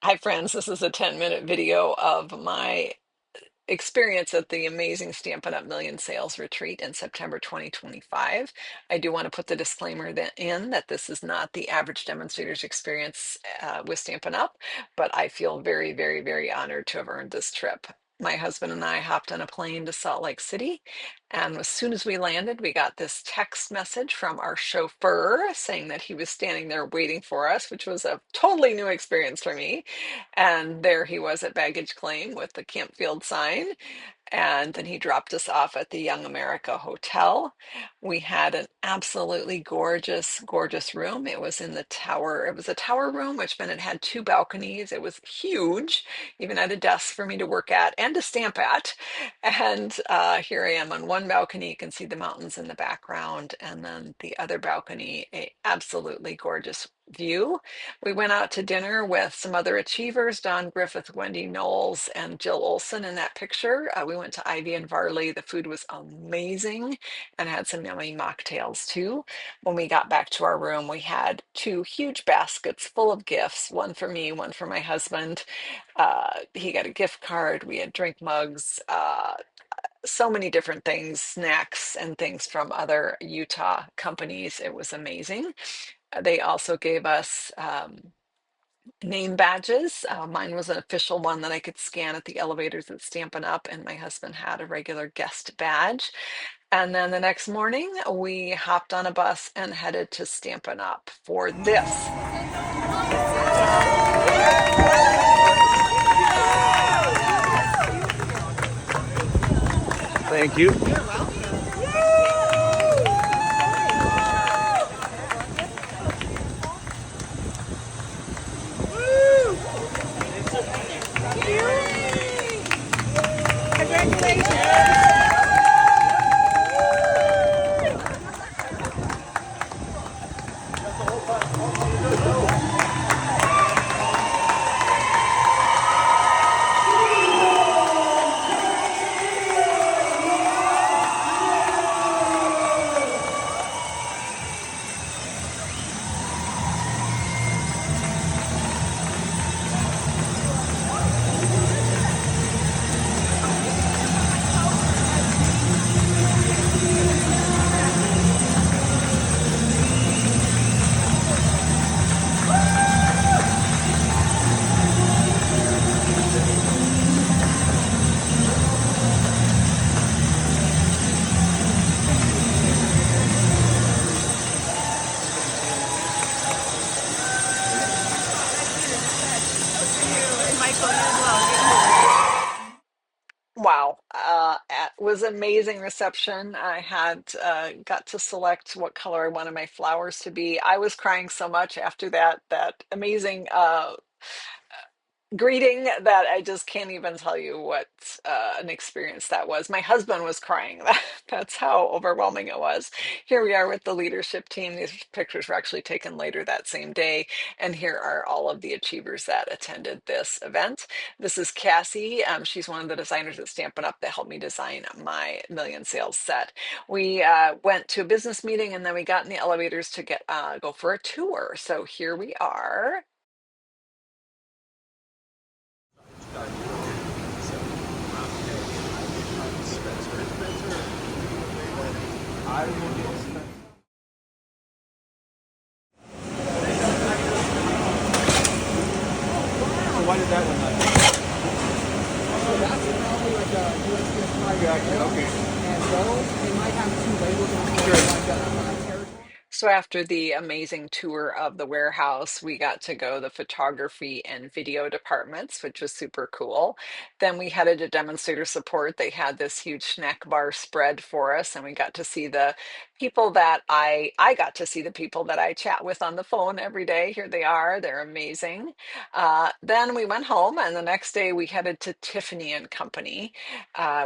Hi, friends. This is a 10-minute video of my experience at the amazing Stampin' Up! Million Sales Retreat in September 2025. I do want to put the disclaimer that this is not the average demonstrator's experience with Stampin' Up!, but I feel very, very, very honored to have earned this trip. My husband and I hopped on a plane to Salt Lake City, and as soon as we landed, we got this text message from our chauffeur saying that he was standing there waiting for us, which was a totally new experience for me. And there he was at baggage claim with the Campfield sign. And then he dropped us off at the Young America Hotel. We had an absolutely gorgeous, gorgeous room. It was in the tower. It was a tower room, which meant it had two balconies. It was huge, even had a desk for me to work at and to stamp at. And here I am on one balcony. You can see the mountains in the background. And then the other balcony, a absolutely gorgeous view. We went out to dinner with some other achievers, Don Griffith, Wendy Knowles, and Jill Olson in that picture. We went to Ivy and Varley. The food was amazing and had some yummy mocktails too. When we got back to our room, we had two huge baskets full of gifts, one for me, one for my husband. He got a gift card. We had drink mugs, so many different things, snacks and things from other Utah companies. It was amazing. They also gave us name badges. Mine was an official one that I could scan at the elevators at Stampin' Up, and my husband had a regular guest badge. And then the next morning, we hopped on a bus and headed to Stampin' Up for this. Thank you. Wow, it was amazing reception. I had got to select what color I wanted my flowers to be. I was crying so much after that amazing greeting that I just can't even tell you what an experience that was. My husband was crying. That's how overwhelming it was. Here we are with the leadership team. These pictures were actually taken later that same day. And here are all of the achievers that attended this event. This is Cassie. She's one of the designers at Stampin' Up! That helped me design my Million Sales set. We went to a business meeting and then we got in the elevators to go for a tour. So here we are. So why did that one not? So that's probably like a USPS card. Gotcha, okay. And those, they might have two labels on them. Sure. Like territory. So after the amazing tour of the warehouse, we got to go the photography and video departments, which was super cool. Then we headed to demonstrator support. They had this huge snack bar spread for us, and we got to see the people that I got to see the people that I chat with on the phone every day. Here they are. They're amazing. Then we went home, and the next day we headed to Tiffany and Company.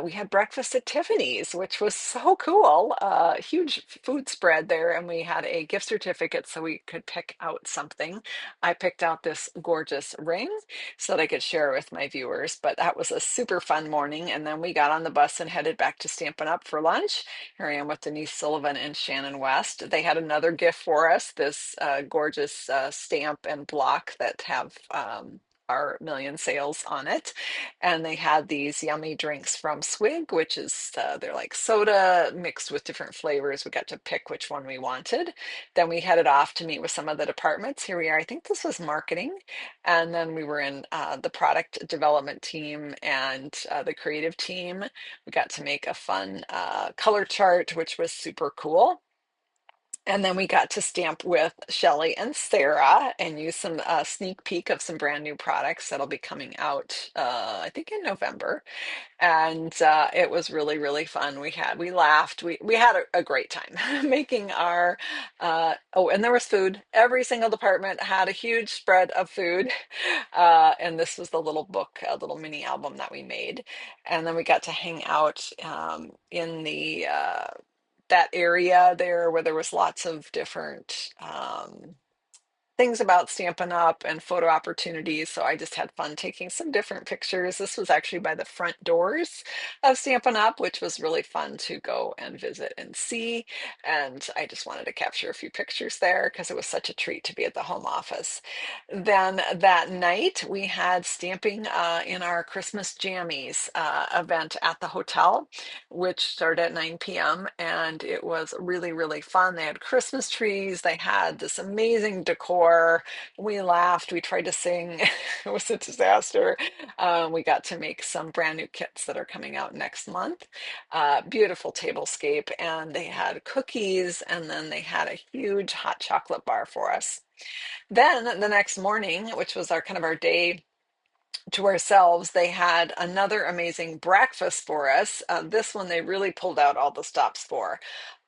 We had breakfast at Tiffany's, which was so cool. Huge food spread there, and we had a gift certificate so we could pick out something. I picked out this gorgeous ring so that I could share it with my viewers, but that was a super fun morning. And then we got on the bus and headed back to Stampin' Up! For lunch. Here I am with Denise Sullivan and Shannon West. They had another gift for us, this gorgeous stamp and block that have our million sales on it. And they had these yummy drinks from Swig, which is they're like soda mixed with different flavors. We got to pick which one we wanted. Then we headed off to meet with some of the departments. Here we are. I think this was marketing. And then we were in the product development team and the creative team. We got to make a fun color chart, which was super cool. And then we got to stamp with Shelly and Sarah and use some sneak peek of some brand new products that'll be coming out, I think in November. And it was really, really fun. We laughed, we had a great time making our, oh, and there was food. Every single department had a huge spread of food. And this was the little book, a little mini album that we made. And then we got to hang out in the that area there where there was lots of different things about Stampin' Up and photo opportunities. So I just had fun taking some different pictures. This was actually by the front doors of Stampin' Up, which was really fun to go and visit and see. And I just wanted to capture a few pictures there because it was such a treat to be at the home office. Then that night we had stamping in our Christmas Jammies event at the hotel, which started at 9 p.m. And it was really, really fun. They had Christmas trees, they had this amazing decor. We laughed, we tried to sing. It was a disaster. We got to make some brand new kits that are coming out next month. Beautiful tablescape, and they had cookies, and then they had a huge hot chocolate bar for us. Then the next morning, which was our kind of our day to ourselves, they had another amazing breakfast for us. This one they really pulled out all the stops for: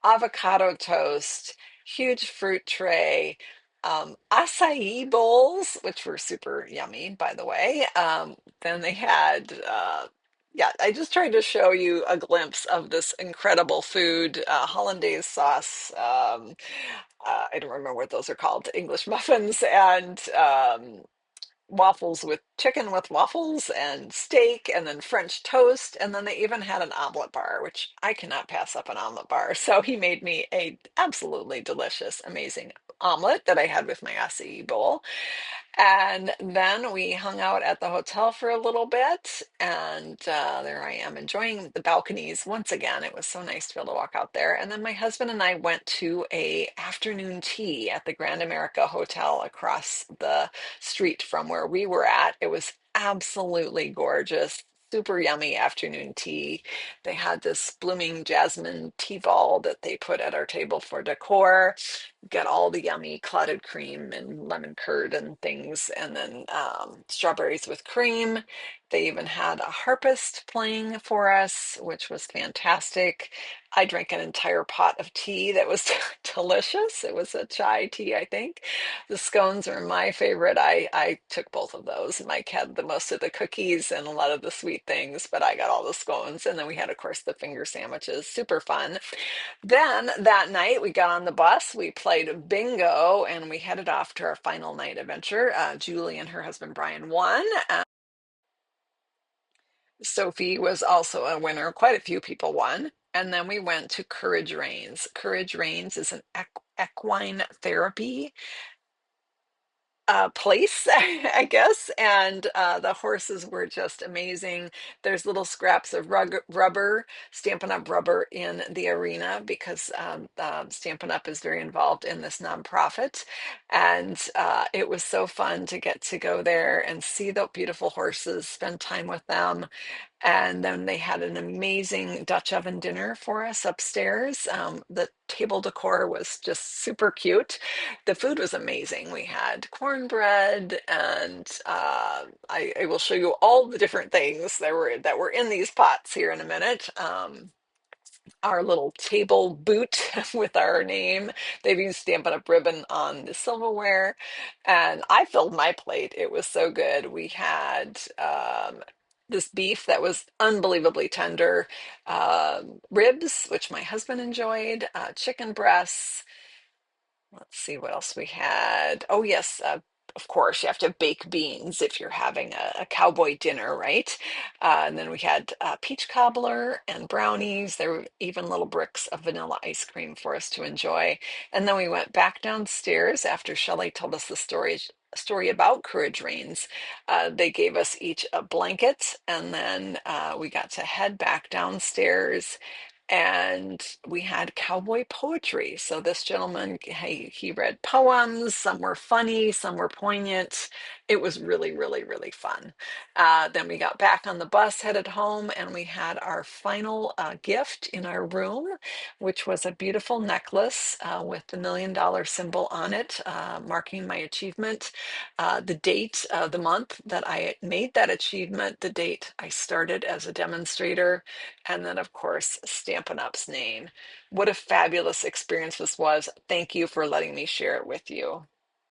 avocado toast, huge fruit tray, acai bowls, which were super yummy, by the way. Then they had, yeah, I just tried to show you a glimpse of this incredible food, hollandaise sauce. I don't remember what those are called, English muffins, and waffles with chicken with waffles and steak and then French toast. And then they even had an omelet bar, which I cannot pass up an omelet bar. So he made me a absolutely delicious, amazing omelet that I had with my acai bowl. And then we hung out at the hotel for a little bit, and there I am enjoying the balconies once again. It was so nice to be able to walk out there. And then my husband and I went to a afternoon tea at the Grand America Hotel across the street from where we were at. It was absolutely gorgeous. Super yummy afternoon tea. They had this blooming jasmine tea ball that they put at our table for decor. Get all the yummy clotted cream and lemon curd and things, and then strawberries with cream. They even had a harpist playing for us, which was fantastic. I drank an entire pot of tea that was delicious. It was a chai tea, I think. The scones are my favorite. I took both of those. Mike had the most of the cookies and a lot of the sweet things, but I got all the scones. And then we had, of course, the finger sandwiches. Super fun. Then that night we got on the bus, we played bingo, and we headed off to our final night adventure. Julie and her husband Brian won. Sophie was also a winner. Quite a few people won. And then we went to Courage Reigns. Courage Reigns is an equine therapy place, I guess. And the horses were just amazing. There's little scraps of rubber, Stampin' Up! Rubber in the arena because Stampin' Up! Is very involved in this nonprofit. And it was so fun to get to go there and see the beautiful horses, spend time with them. And then they had an amazing Dutch oven dinner for us upstairs. The table decor was just super cute. The food was amazing. We had cornbread, and I will show you all the different things that were in these pots here in a minute. Our little table boot with our name. They've used Stampin' Up! Ribbon on the silverware, and I filled my plate. It was so good. We had this beef that was unbelievably tender, ribs, which my husband enjoyed, chicken breasts. Let's see what else we had. Oh, yes. Of course, you have to bake beans if you're having a cowboy dinner, right? And then we had peach cobbler and brownies. There were even little bricks of vanilla ice cream for us to enjoy. And then we went back downstairs after Shelley told us the story story about Courage Reigns. They gave us each a blanket, and then we got to head back downstairs. And we had cowboy poetry. So this gentleman, he read poems. Some were funny, some were poignant. It was really, really, really fun. Then we got back on the bus, headed home, and we had our final gift in our room, which was a beautiful necklace with the $1 million symbol on it, marking my achievement, the date of the month that I made that achievement, the date I started as a demonstrator, and then, of course, Stampin' Up's name. What a fabulous experience this was. Thank you for letting me share it with you.